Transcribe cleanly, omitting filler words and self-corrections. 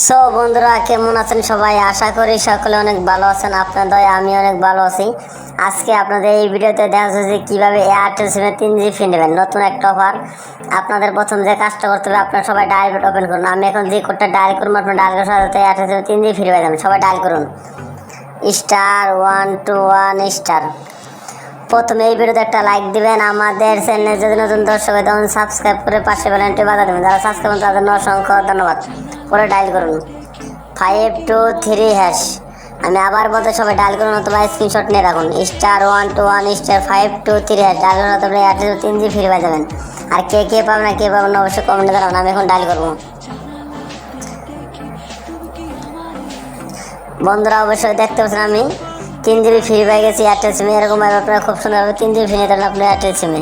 So বন্ধুরা কেমন আছেন সবাই? আশা করি সকলে অনেক ভালো আছেন। আপনাদের দয়া আমি অনেক ভালো আছি। আজকে আপনাদের এই ভিডিওতে দেখা যাচ্ছে কীভাবে এয়ারটেল সিমে 3G ফ্রি নেবেন। নতুন একটা অফার। আপনাদের প্রথম যে কাজটা করতে হবে, আপনারা সবাই ডায়াল কোড ওপেন করুন। আমি এখন যে কোডটা ডায়াল করুন, আপনার ডায়াল করার সাথে এয়ারটেল সিমে 3G ফ্রি পেয়ে যাবেন। সবাই ডায়াল করুন *121*। প্রথমে এই ভিডিওতে একটা লাইক দিবেন। আমাদের চ্যানেলে যদি নতুন দর্শক হয় তখন সাবস্ক্রাইব করে পাশে বেলআইকনটি বাজিয়ে দেবেন। যারা সাবস্ক্রাইব করেন তাদের অসংখ্য ধন্যবাদ। পরে ডায়াল করুন 523#। আমি আবার বলতে সবাই ডায়াল করুন অথবা স্ক্রিনশট নিয়ে রাখুন *121*523#। ডায়াল করার তারপরে এয়ারটেল 3G ফ্রি পেয়ে যাবেন। আর কে পাবেন না কে পাবেন না অবশ্যই কমেন্টে জানাবেন। আমি এখন ডায়াল করবো। বন্ধুরা অবশ্যই দেখতে পাচ্ছেন আমি 3GB ফ্রি পেয়ে গেছি এয়ারটেল সিমে। এরকম আপনারা খুব সুন্দরভাবে 3GB ফ্রি নিতে পারেন আপনার এয়ারটেল সিমে।